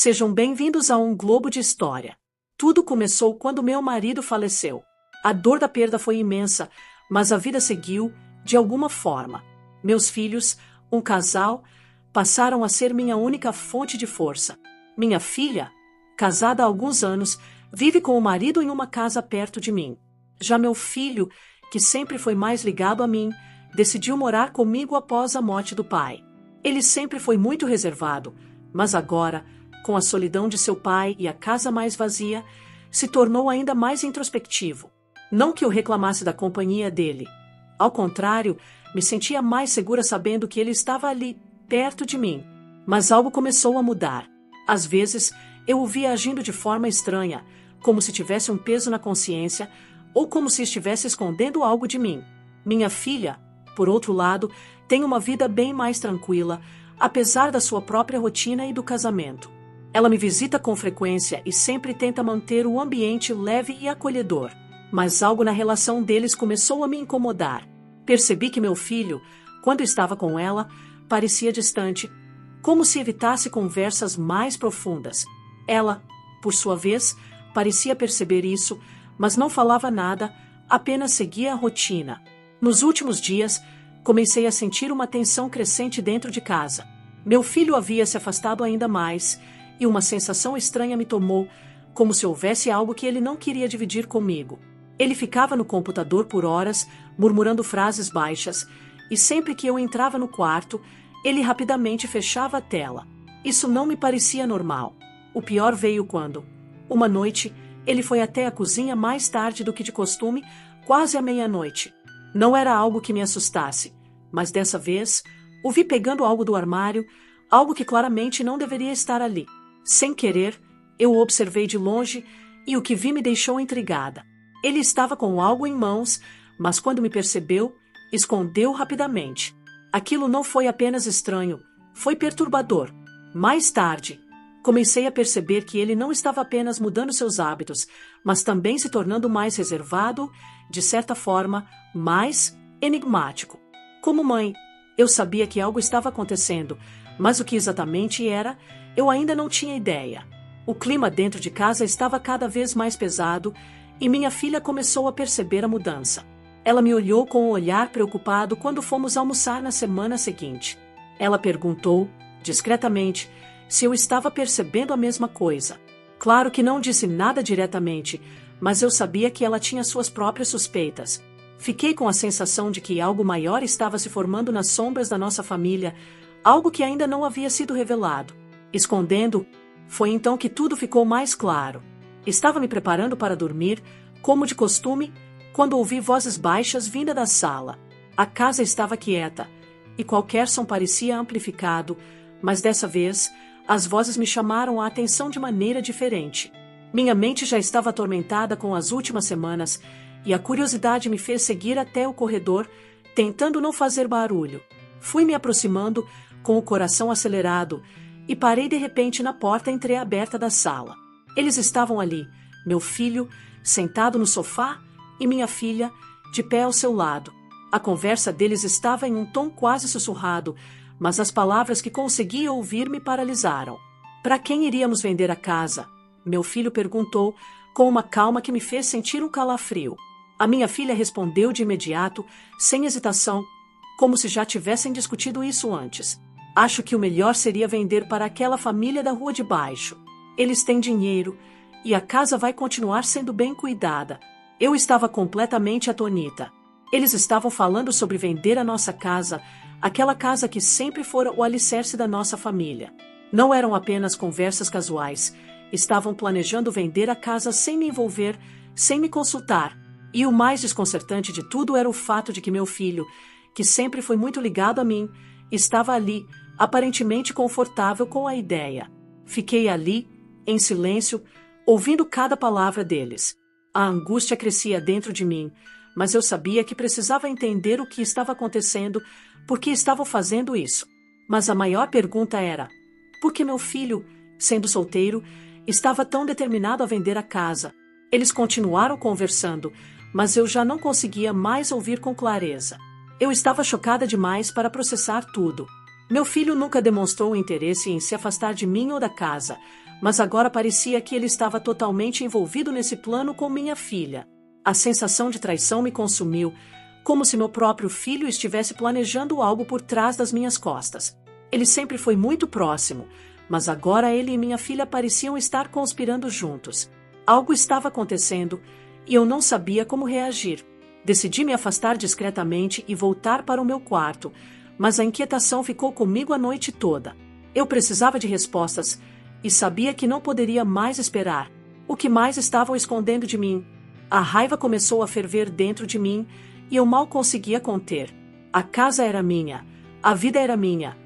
Sejam bem-vindos a um Globo de História. Tudo começou quando meu marido faleceu. A dor da perda foi imensa, mas a vida seguiu, de alguma forma. Meus filhos, um casal, passaram a ser minha única fonte de força. Minha filha, casada há alguns anos, vive com o marido em uma casa perto de mim. Já meu filho, que sempre foi mais ligado a mim, decidiu morar comigo após a morte do pai. Ele sempre foi muito reservado, mas agora, com a solidão de seu pai e a casa mais vazia, se tornou ainda mais introspectivo. Não que eu reclamasse da companhia dele. Ao contrário, me sentia mais segura sabendo que ele estava ali, perto de mim. Mas algo começou a mudar. Às vezes, eu o via agindo de forma estranha, como se tivesse um peso na consciência ou como se estivesse escondendo algo de mim. Minha filha, por outro lado, tem uma vida bem mais tranquila, apesar da sua própria rotina e do casamento. Ela me visita com frequência e sempre tenta manter o ambiente leve e acolhedor. Mas algo na relação deles começou a me incomodar. Percebi que meu filho, quando estava com ela, parecia distante, como se evitasse conversas mais profundas. Ela, por sua vez, parecia perceber isso, mas não falava nada, apenas seguia a rotina. Nos últimos dias, comecei a sentir uma tensão crescente dentro de casa. Meu filho havia se afastado ainda mais, e uma sensação estranha me tomou, como se houvesse algo que ele não queria dividir comigo. Ele ficava no computador por horas, murmurando frases baixas, e sempre que eu entrava no quarto, ele rapidamente fechava a tela. Isso não me parecia normal. O pior veio quando, uma noite, ele foi até a cozinha mais tarde do que de costume, quase à meia-noite. Não era algo que me assustasse, mas dessa vez, o vi pegando algo do armário, algo que claramente não deveria estar ali. Sem querer, eu o observei de longe e o que vi me deixou intrigada. Ele estava com algo em mãos, mas quando me percebeu, escondeu rapidamente. Aquilo não foi apenas estranho, foi perturbador. Mais tarde, comecei a perceber que ele não estava apenas mudando seus hábitos, mas também se tornando mais reservado, de certa forma, mais enigmático. Como mãe, eu sabia que algo estava acontecendo, mas o que exatamente era, eu ainda não tinha ideia. O clima dentro de casa estava cada vez mais pesado e minha filha começou a perceber a mudança. Ela me olhou com um olhar preocupado quando fomos almoçar na semana seguinte. Ela perguntou, discretamente, se eu estava percebendo a mesma coisa. Claro que não disse nada diretamente, mas eu sabia que ela tinha suas próprias suspeitas. Fiquei com a sensação de que algo maior estava se formando nas sombras da nossa família, algo que ainda não havia sido revelado. Escondendo, foi então que tudo ficou mais claro. Estava me preparando para dormir, como de costume, quando ouvi vozes baixas vinda da sala. A casa estava quieta, e qualquer som parecia amplificado, mas dessa vez, as vozes me chamaram a atenção de maneira diferente. Minha mente já estava atormentada com as últimas semanas, e a curiosidade me fez seguir até o corredor, tentando não fazer barulho. Fui me aproximando, com o coração acelerado, e parei de repente na porta entreaberta da sala. Eles estavam ali, meu filho, sentado no sofá, e minha filha, de pé ao seu lado. A conversa deles estava em um tom quase sussurrado, mas as palavras que conseguia ouvir me paralisaram. Para quem iríamos vender a casa? Meu filho perguntou, com uma calma que me fez sentir um calafrio. A minha filha respondeu de imediato, sem hesitação, como se já tivessem discutido isso antes. Acho que o melhor seria vender para aquela família da rua de baixo. Eles têm dinheiro e a casa vai continuar sendo bem cuidada. Eu estava completamente atonita. Eles estavam falando sobre vender a nossa casa, aquela casa que sempre fora o alicerce da nossa família. Não eram apenas conversas casuais. Estavam planejando vender a casa sem me envolver, sem me consultar. E o mais desconcertante de tudo era o fato de que meu filho, que sempre foi muito ligado a mim, estava ali, aparentemente confortável com a ideia. Fiquei ali, em silêncio, ouvindo cada palavra deles. A angústia crescia dentro de mim, mas eu sabia que precisava entender o que estava acontecendo, por que estavam fazendo isso. Mas a maior pergunta era, por que meu filho, sendo solteiro, estava tão determinado a vender a casa? Eles continuaram conversando, mas eu já não conseguia mais ouvir com clareza. Eu estava chocada demais para processar tudo. Meu filho nunca demonstrou interesse em se afastar de mim ou da casa, mas agora parecia que ele estava totalmente envolvido nesse plano com minha filha. A sensação de traição me consumiu, como se meu próprio filho estivesse planejando algo por trás das minhas costas. Ele sempre foi muito próximo, mas agora ele e minha filha pareciam estar conspirando juntos. Algo estava acontecendo e eu não sabia como reagir. Decidi me afastar discretamente e voltar para o meu quarto, mas a inquietação ficou comigo a noite toda. Eu precisava de respostas e sabia que não poderia mais esperar. O que mais estavam escondendo de mim? A raiva começou a ferver dentro de mim e eu mal conseguia conter. A casa era minha, a vida era minha,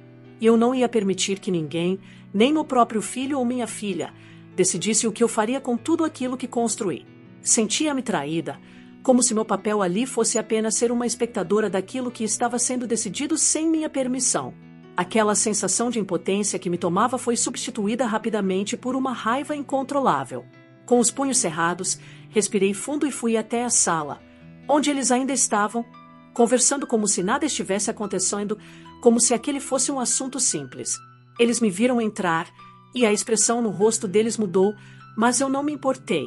e eu não ia permitir que ninguém, nem meu próprio filho ou minha filha, decidisse o que eu faria com tudo aquilo que construí. Sentia-me traída, como se meu papel ali fosse apenas ser uma espectadora daquilo que estava sendo decidido sem minha permissão. Aquela sensação de impotência que me tomava foi substituída rapidamente por uma raiva incontrolável. Com os punhos cerrados, respirei fundo e fui até a sala, onde eles ainda estavam, conversando como se nada estivesse acontecendo, como se aquele fosse um assunto simples. Eles me viram entrar, e a expressão no rosto deles mudou, mas eu não me importei.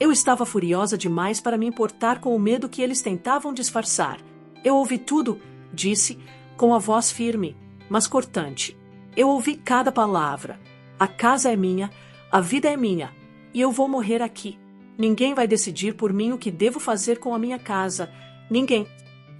Eu estava furiosa demais para me importar com o medo que eles tentavam disfarçar. Eu ouvi tudo, disse, com a voz firme, mas cortante. Eu ouvi cada palavra. A casa é minha, a vida é minha, e eu vou morrer aqui. Ninguém vai decidir por mim o que devo fazer com a minha casa. Ninguém.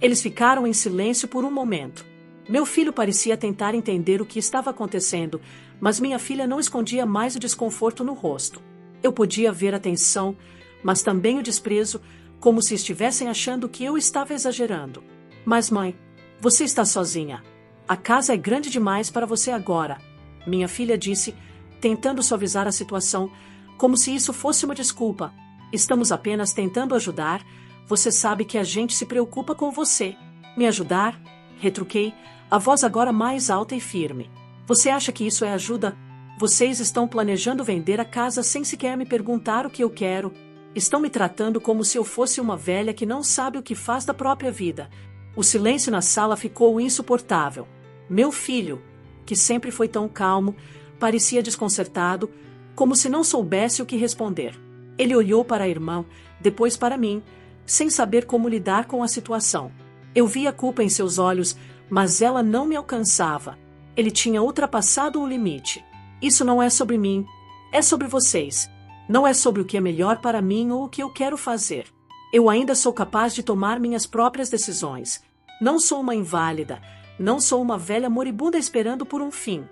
Eles ficaram em silêncio por um momento. Meu filho parecia tentar entender o que estava acontecendo, mas minha filha não escondia mais o desconforto no rosto. Eu podia ver a tensão, mas também o desprezo, como se estivessem achando que eu estava exagerando. Mas, mãe, você está sozinha. A casa é grande demais para você agora, minha filha disse, tentando suavizar a situação, como se isso fosse uma desculpa. Estamos apenas tentando ajudar. Você sabe que a gente se preocupa com você. Me ajudar? Retruquei, a voz agora mais alta e firme. Você acha que isso é ajuda? Vocês estão planejando vender a casa sem sequer me perguntar o que eu quero. Estão me tratando como se eu fosse uma velha que não sabe o que faz da própria vida. O silêncio na sala ficou insuportável. Meu filho, que sempre foi tão calmo, parecia desconcertado, como se não soubesse o que responder. Ele olhou para a irmã, depois para mim, sem saber como lidar com a situação. Eu via a culpa em seus olhos, mas ela não me alcançava. Ele tinha ultrapassado o limite. Isso não é sobre mim, é sobre vocês. Não é sobre o que é melhor para mim ou o que eu quero fazer. Eu ainda sou capaz de tomar minhas próprias decisões. Não sou uma inválida, não sou uma velha moribunda esperando por um fim.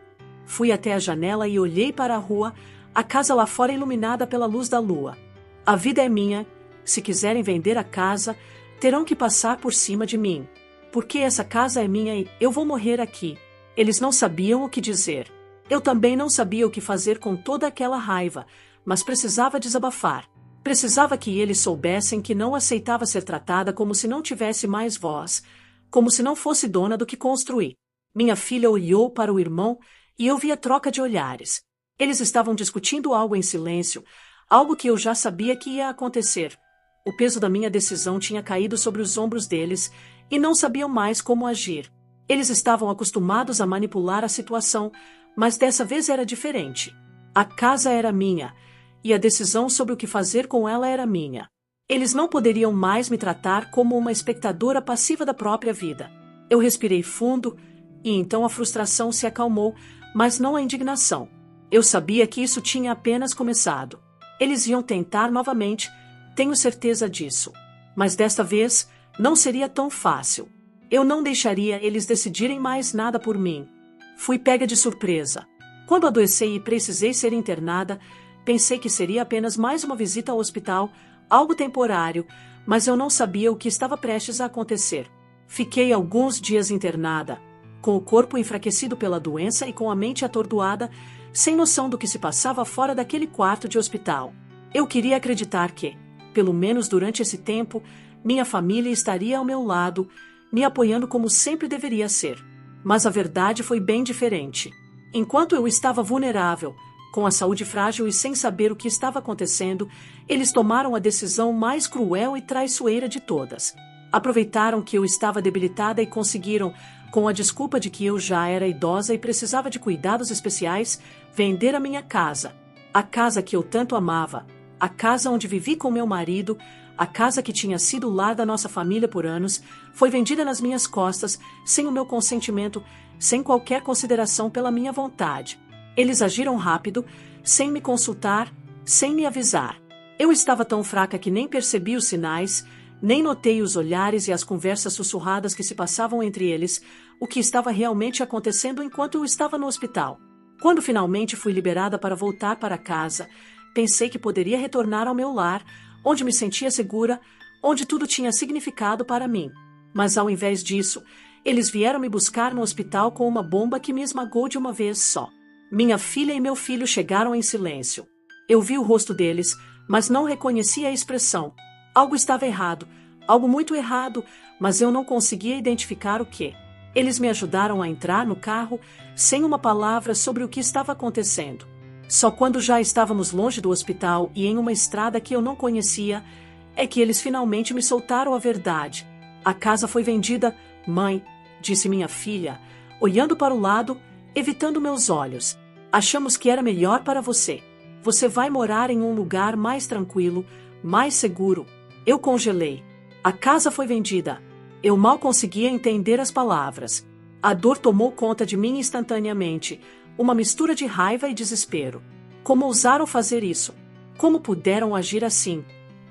Fui até a janela e olhei para a rua, a casa lá fora iluminada pela luz da lua. A vida é minha. Se quiserem vender a casa, terão que passar por cima de mim. Porque essa casa é minha e eu vou morrer aqui. Eles não sabiam o que dizer. Eu também não sabia o que fazer com toda aquela raiva, mas precisava desabafar. Precisava que eles soubessem que não aceitava ser tratada como se não tivesse mais voz, como se não fosse dona do que construí. Minha filha olhou para o irmão e eu vi a troca de olhares. Eles estavam discutindo algo em silêncio, algo que eu já sabia que ia acontecer. O peso da minha decisão tinha caído sobre os ombros deles e não sabiam mais como agir. Eles estavam acostumados a manipular a situação, mas dessa vez era diferente. A casa era minha, e a decisão sobre o que fazer com ela era minha. Eles não poderiam mais me tratar como uma espectadora passiva da própria vida. Eu respirei fundo, e então a frustração se acalmou, mas não a indignação. Eu sabia que isso tinha apenas começado. Eles iam tentar novamente, tenho certeza disso. Mas desta vez, não seria tão fácil. Eu não deixaria eles decidirem mais nada por mim. Fui pega de surpresa. Quando adoeci e precisei ser internada, pensei que seria apenas mais uma visita ao hospital, algo temporário, mas eu não sabia o que estava prestes a acontecer. Fiquei alguns dias internada, com o corpo enfraquecido pela doença e com a mente atordoada, sem noção do que se passava fora daquele quarto de hospital. Eu queria acreditar que, pelo menos durante esse tempo, minha família estaria ao meu lado, me apoiando como sempre deveria ser. Mas a verdade foi bem diferente. Enquanto eu estava vulnerável, com a saúde frágil e sem saber o que estava acontecendo, eles tomaram a decisão mais cruel e traiçoeira de todas. Aproveitaram que eu estava debilitada e conseguiram, com a desculpa de que eu já era idosa e precisava de cuidados especiais, vender a minha casa. A casa que eu tanto amava, a casa onde vivi com meu marido, a casa que tinha sido o lar da nossa família por anos, foi vendida nas minhas costas, sem o meu consentimento, sem qualquer consideração pela minha vontade. Eles agiram rápido, sem me consultar, sem me avisar. Eu estava tão fraca que nem percebi os sinais, nem notei os olhares e as conversas sussurradas que se passavam entre eles, o que estava realmente acontecendo enquanto eu estava no hospital. Quando finalmente fui liberada para voltar para casa, pensei que poderia retornar ao meu lar, onde me sentia segura, onde tudo tinha significado para mim. Mas ao invés disso, eles vieram me buscar no hospital com uma bomba que me esmagou de uma vez só. Minha filha e meu filho chegaram em silêncio. Eu vi o rosto deles, mas não reconhecia a expressão. Algo estava errado, algo muito errado, mas eu não conseguia identificar o que. Eles me ajudaram a entrar no carro sem uma palavra sobre o que estava acontecendo. Só quando já estávamos longe do hospital e em uma estrada que eu não conhecia, é que eles finalmente me soltaram a verdade. A casa foi vendida, mãe, disse minha filha, olhando para o lado, evitando meus olhos. Achamos que era melhor para você. Você vai morar em um lugar mais tranquilo, mais seguro. Eu congelei. A casa foi vendida. Eu mal conseguia entender as palavras. A dor tomou conta de mim instantaneamente, uma mistura de raiva e desespero. Como ousaram fazer isso? Como puderam agir assim?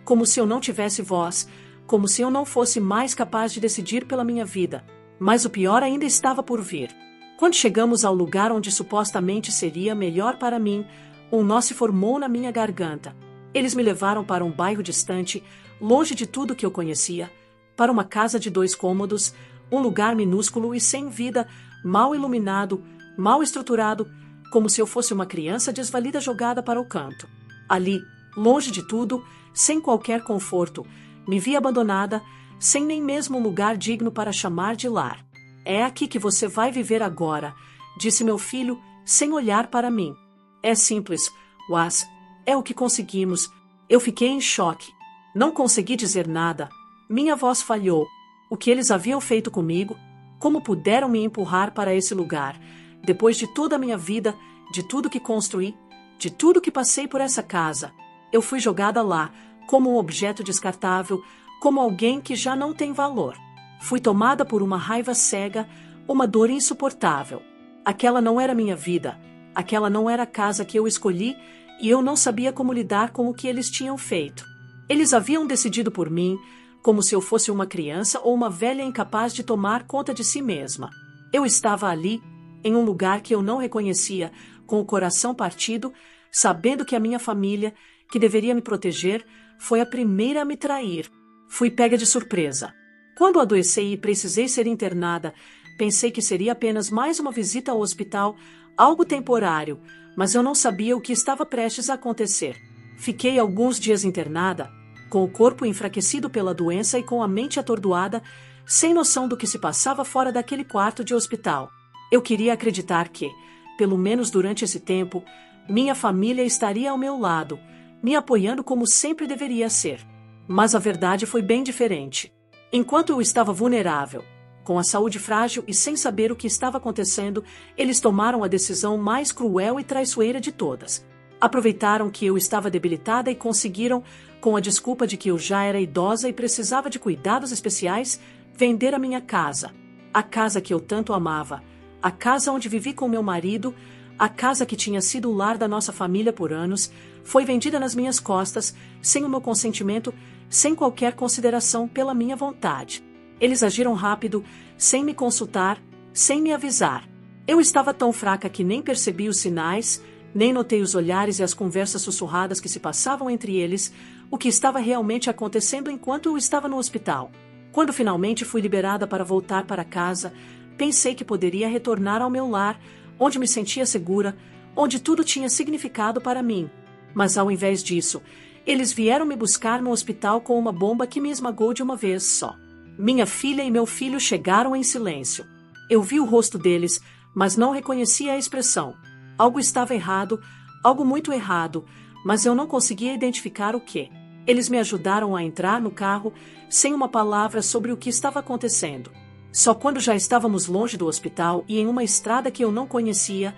Como se eu não tivesse voz, como se eu não fosse mais capaz de decidir pela minha vida. Mas o pior ainda estava por vir. Quando chegamos ao lugar onde supostamente seria melhor para mim, um nó se formou na minha garganta. Eles me levaram para um bairro distante, longe de tudo que eu conhecia, para uma casa de 2 cômodos, um lugar minúsculo e sem vida, mal iluminado, mal estruturado, como se eu fosse uma criança desvalida jogada para o canto. Ali, longe de tudo, sem qualquer conforto, me vi abandonada, sem nem mesmo um lugar digno para chamar de lar. É aqui que você vai viver agora, disse meu filho, sem olhar para mim. É simples, Was. É o que conseguimos. Eu fiquei em choque. Não consegui dizer nada. Minha voz falhou. O que eles haviam feito comigo? Como puderam me empurrar para esse lugar? Depois de toda a minha vida, de tudo que construí, de tudo que passei por essa casa, eu fui jogada lá, como um objeto descartável, como alguém que já não tem valor. Fui tomada por uma raiva cega, uma dor insuportável. Aquela não era minha vida. Aquela não era a casa que eu escolhi e eu não sabia como lidar com o que eles tinham feito. Eles haviam decidido por mim, como se eu fosse uma criança ou uma velha incapaz de tomar conta de si mesma. Eu estava ali, em um lugar que eu não reconhecia, com o coração partido, sabendo que a minha família, que deveria me proteger, foi a primeira a me trair. Fui pega de surpresa. Quando adoeci e precisei ser internada, pensei que seria apenas mais uma visita ao hospital, algo temporário, mas eu não sabia o que estava prestes a acontecer. Fiquei alguns dias internada, com o corpo enfraquecido pela doença e com a mente atordoada, sem noção do que se passava fora daquele quarto de hospital. Eu queria acreditar que, pelo menos durante esse tempo, minha família estaria ao meu lado, me apoiando como sempre deveria ser. Mas a verdade foi bem diferente. Enquanto eu estava vulnerável, com a saúde frágil e sem saber o que estava acontecendo, eles tomaram a decisão mais cruel e traiçoeira de todas. Aproveitaram que eu estava debilitada e conseguiram, com a desculpa de que eu já era idosa e precisava de cuidados especiais, vender a minha casa. A casa que eu tanto amava, a casa onde vivi com meu marido, a casa que tinha sido o lar da nossa família por anos, foi vendida nas minhas costas, sem o meu consentimento, sem qualquer consideração pela minha vontade. Eles agiram rápido, sem me consultar, sem me avisar. Eu estava tão fraca que nem percebi os sinais, nem notei os olhares e as conversas sussurradas que se passavam entre eles, o que estava realmente acontecendo enquanto eu estava no hospital. Quando finalmente fui liberada para voltar para casa, pensei que poderia retornar ao meu lar, onde me sentia segura, onde tudo tinha significado para mim. Mas ao invés disso, eles vieram me buscar no hospital com uma bomba que me esmagou de uma vez só. Minha filha e meu filho chegaram em silêncio. Eu vi o rosto deles, mas não reconhecia a expressão. Algo estava errado, algo muito errado, mas eu não conseguia identificar o que. Eles me ajudaram a entrar no carro, sem uma palavra sobre o que estava acontecendo. Só quando já estávamos longe do hospital e em uma estrada que eu não conhecia,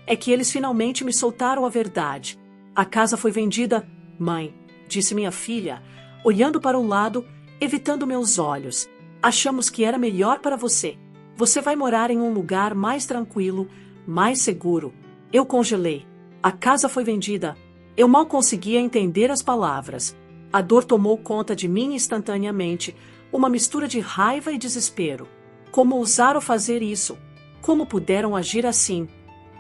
é que eles finalmente me soltaram a verdade. A casa foi vendida, mãe, disse minha filha, olhando para o lado, evitando meus olhos. Achamos que era melhor para você. Você vai morar em um lugar mais tranquilo, mais seguro. Eu congelei. A casa foi vendida. Eu mal conseguia entender as palavras. A dor tomou conta de mim instantaneamente, uma mistura de raiva e desespero. Como ousaram fazer isso? Como puderam agir assim?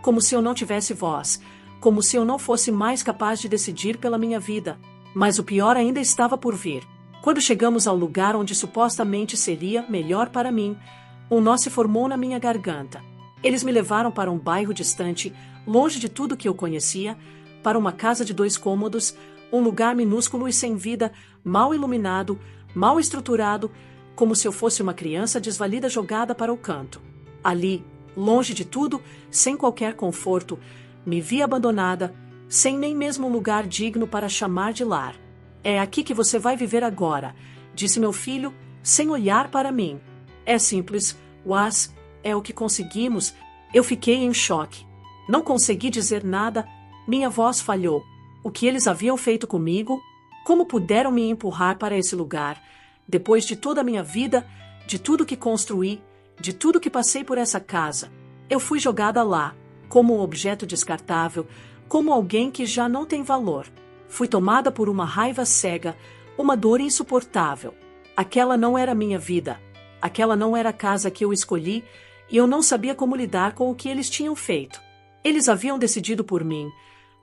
Como se eu não tivesse voz, como se eu não fosse mais capaz de decidir pela minha vida. Mas o pior ainda estava por vir. Quando chegamos ao lugar onde supostamente seria melhor para mim, um nó se formou na minha garganta. Eles me levaram para um bairro distante, longe de tudo que eu conhecia, para uma casa de 2 cômodos, um lugar minúsculo e sem vida, mal iluminado, mal estruturado, como se eu fosse uma criança desvalida jogada para o canto. Ali, longe de tudo, sem qualquer conforto, me vi abandonada, sem nem mesmo um lugar digno para chamar de lar. É aqui que você vai viver agora, disse meu filho, sem olhar para mim. É simples, mas é o que conseguimos. Eu fiquei em choque. Não consegui dizer nada, minha voz falhou. O que eles haviam feito comigo? Como puderam me empurrar para esse lugar? Depois de toda a minha vida, de tudo que construí, de tudo que passei por essa casa, eu fui jogada lá, como um objeto descartável, como alguém que já não tem valor. Fui tomada por uma raiva cega, uma dor insuportável. Aquela não era minha vida. Aquela não era a casa que eu escolhi e eu não sabia como lidar com o que eles tinham feito. Eles haviam decidido por mim,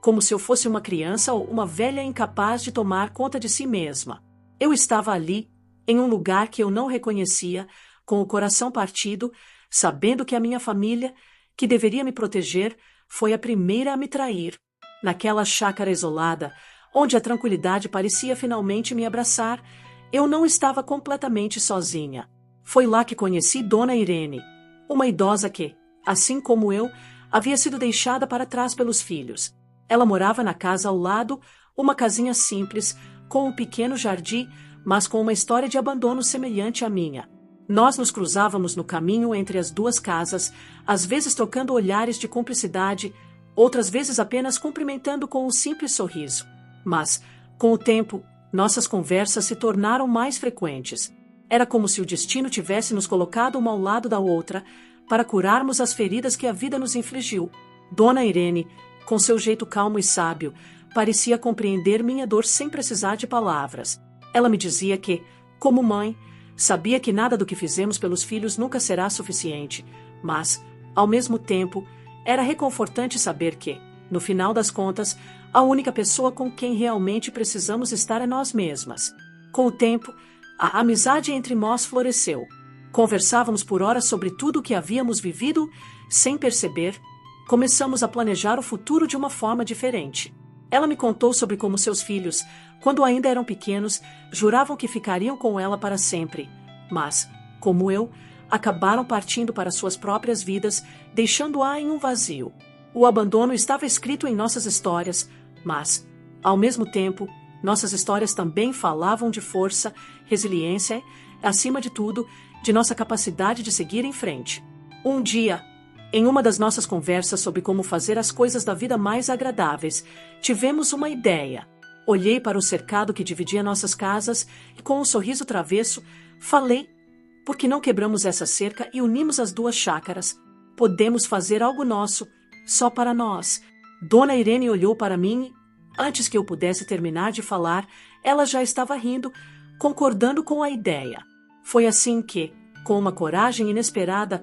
como se eu fosse uma criança ou uma velha incapaz de tomar conta de si mesma. Eu estava ali, em um lugar que eu não reconhecia, com o coração partido, sabendo que a minha família, que deveria me proteger, foi a primeira a me trair. Naquela chácara isolada, onde a tranquilidade parecia finalmente me abraçar, eu não estava completamente sozinha. Foi lá que conheci Dona Irene, uma idosa que, assim como eu, havia sido deixada para trás pelos filhos. Ela morava na casa ao lado, uma casinha simples, com um pequeno jardim, mas com uma história de abandono semelhante à minha. Nós nos cruzávamos no caminho entre as 2 casas, às vezes trocando olhares de cumplicidade, outras vezes apenas cumprimentando com um simples sorriso. Mas, com o tempo, nossas conversas se tornaram mais frequentes. Era como se o destino tivesse nos colocado uma ao lado da outra para curarmos as feridas que a vida nos infligiu. Dona Irene, com seu jeito calmo e sábio, parecia compreender minha dor sem precisar de palavras. Ela me dizia que, como mãe, sabia que nada do que fizemos pelos filhos nunca será suficiente, mas, ao mesmo tempo, era reconfortante saber que, no final das contas, a única pessoa com quem realmente precisamos estar é nós mesmas. Com o tempo, a amizade entre nós floresceu. Conversávamos por horas sobre tudo o que havíamos vivido, sem perceber. Começamos a planejar o futuro de uma forma diferente. Ela me contou sobre como seus filhos, quando ainda eram pequenos, juravam que ficariam com ela para sempre. Mas, como eu, acabaram partindo para suas próprias vidas, deixando-a em um vazio. O abandono estava escrito em nossas histórias, mas, ao mesmo tempo, nossas histórias também falavam de força, resiliência, acima de tudo, de nossa capacidade de seguir em frente. Um dia, em uma das nossas conversas sobre como fazer as coisas da vida mais agradáveis, tivemos uma ideia. Olhei para o cercado que dividia nossas casas e, com um sorriso travesso, falei: por que não quebramos essa cerca e unimos as 2 chácaras? Podemos fazer algo nosso, só para nós. Dona Irene olhou para mim e, antes que eu pudesse terminar de falar, ela já estava rindo, concordando com a ideia. Foi assim que, com uma coragem inesperada,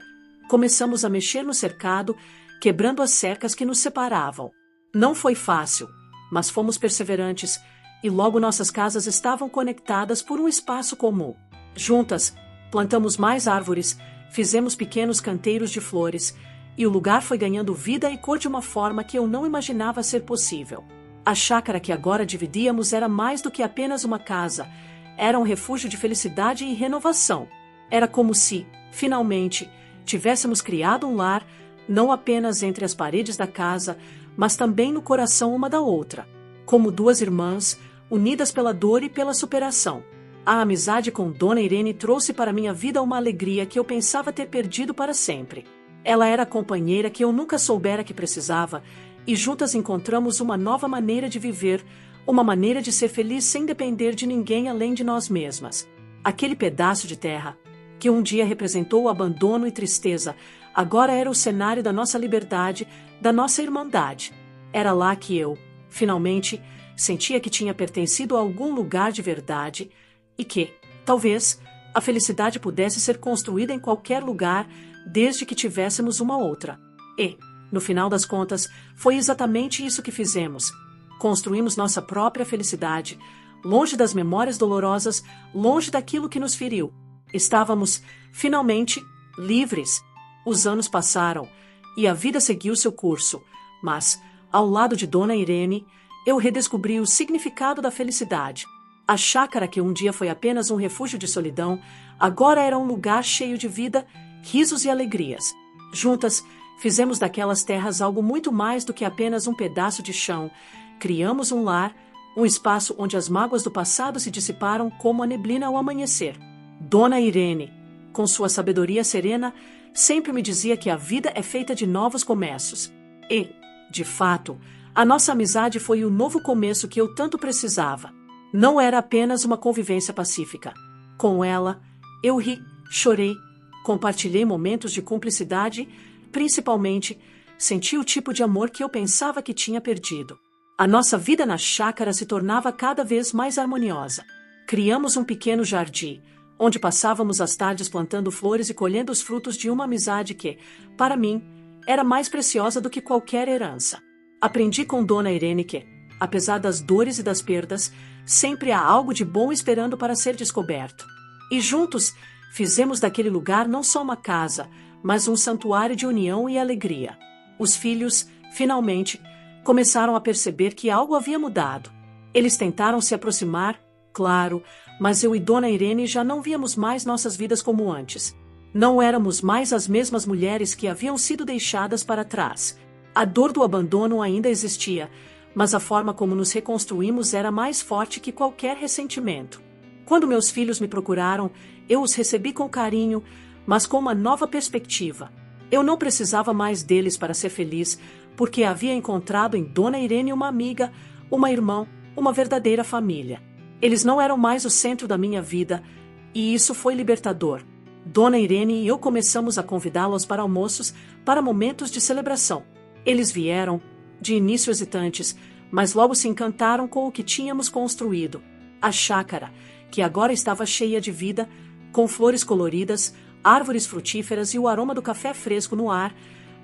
começamos a mexer no cercado, quebrando as cercas que nos separavam. Não foi fácil, mas fomos perseverantes, e logo nossas casas estavam conectadas por um espaço comum. Juntas, plantamos mais árvores, fizemos pequenos canteiros de flores, e o lugar foi ganhando vida e cor de uma forma que eu não imaginava ser possível. A chácara que agora dividíamos era mais do que apenas uma casa, era um refúgio de felicidade e renovação. Era como se, finalmente, tivéssemos criado um lar, não apenas entre as paredes da casa, mas também no coração uma da outra, como 2 irmãs, unidas pela dor e pela superação. A amizade com Dona Irene trouxe para minha vida uma alegria que eu pensava ter perdido para sempre. Ela era a companheira que eu nunca soubera que precisava, e juntas encontramos uma nova maneira de viver, uma maneira de ser feliz sem depender de ninguém além de nós mesmas. Aquele pedaço de terra, que um dia representou abandono e tristeza, agora era o cenário da nossa liberdade, da nossa irmandade. Era lá que eu, finalmente, sentia que tinha pertencido a algum lugar de verdade e que, talvez, a felicidade pudesse ser construída em qualquer lugar desde que tivéssemos uma outra. E, no final das contas, foi exatamente isso que fizemos. Construímos nossa própria felicidade, longe das memórias dolorosas, longe daquilo que nos feriu. Estávamos, finalmente, livres. Os anos passaram e a vida seguiu seu curso, mas, ao lado de Dona Irene, eu redescobri o significado da felicidade. A chácara que um dia foi apenas um refúgio de solidão, agora era um lugar cheio de vida, risos e alegrias. Juntas, fizemos daquelas terras algo muito mais do que apenas um pedaço de chão. Criamos um lar, um espaço onde as mágoas do passado se dissiparam como a neblina ao amanhecer. Dona Irene, com sua sabedoria serena, sempre me dizia que a vida é feita de novos começos. E, de fato, a nossa amizade foi o novo começo que eu tanto precisava. Não era apenas uma convivência pacífica. Com ela, eu ri, chorei, compartilhei momentos de cumplicidade, principalmente, senti o tipo de amor que eu pensava que tinha perdido. A nossa vida na chácara se tornava cada vez mais harmoniosa. Criamos um pequeno jardim, onde passávamos as tardes plantando flores e colhendo os frutos de uma amizade que, para mim, era mais preciosa do que qualquer herança. Aprendi com Dona Irene que, apesar das dores e das perdas, sempre há algo de bom esperando para ser descoberto. E juntos, fizemos daquele lugar não só uma casa, mas um santuário de união e alegria. Os filhos, finalmente, começaram a perceber que algo havia mudado. Eles tentaram se aproximar, claro, mas eu e Dona Irene já não víamos mais nossas vidas como antes. Não éramos mais as mesmas mulheres que haviam sido deixadas para trás. A dor do abandono ainda existia, mas a forma como nos reconstruímos era mais forte que qualquer ressentimento. Quando meus filhos me procuraram, eu os recebi com carinho, mas com uma nova perspectiva. Eu não precisava mais deles para ser feliz, porque havia encontrado em Dona Irene uma amiga, uma irmã, uma verdadeira família. Eles não eram mais o centro da minha vida, e isso foi libertador. Dona Irene e eu começamos a convidá-los para almoços, para momentos de celebração. Eles vieram, de início hesitantes, mas logo se encantaram com o que tínhamos construído. A chácara, que agora estava cheia de vida, com flores coloridas, árvores frutíferas e o aroma do café fresco no ar,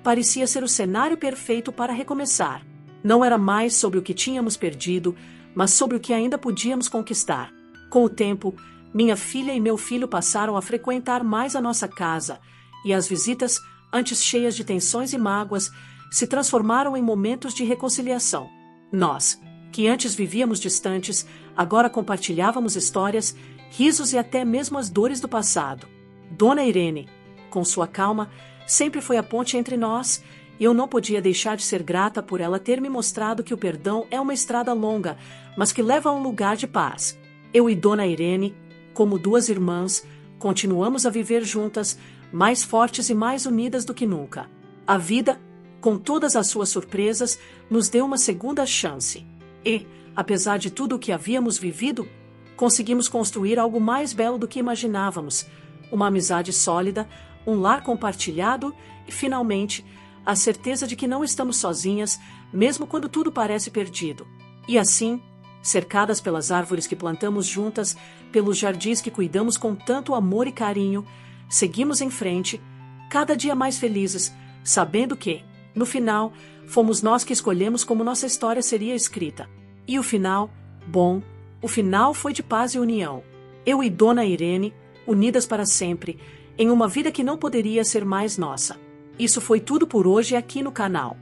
parecia ser o cenário perfeito para recomeçar. Não era mais sobre o que tínhamos perdido, mas sobre o que ainda podíamos conquistar. Com o tempo, minha filha e meu filho passaram a frequentar mais a nossa casa, e as visitas, antes cheias de tensões e mágoas, se transformaram em momentos de reconciliação. Nós, que antes vivíamos distantes, agora compartilhávamos histórias, risos e até mesmo as dores do passado. Dona Irene, com sua calma, sempre foi a ponte entre nós, e eu não podia deixar de ser grata por ela ter me mostrado que o perdão é uma estrada longa, mas que leva a um lugar de paz. Eu e Dona Irene, como duas irmãs, continuamos a viver juntas, mais fortes e mais unidas do que nunca. A vida, com todas as suas surpresas, nos deu uma segunda chance. E, apesar de tudo o que havíamos vivido, conseguimos construir algo mais belo do que imaginávamos. Uma amizade sólida, um lar compartilhado e, finalmente, a certeza de que não estamos sozinhas, mesmo quando tudo parece perdido. E assim, cercadas pelas árvores que plantamos juntas, pelos jardins que cuidamos com tanto amor e carinho, seguimos em frente, cada dia mais felizes, sabendo que, no final, fomos nós que escolhemos como nossa história seria escrita. E o final, bom, o final foi de paz e união. Eu e Dona Irene, unidas para sempre, em uma vida que não poderia ser mais nossa. Isso foi tudo por hoje aqui no canal.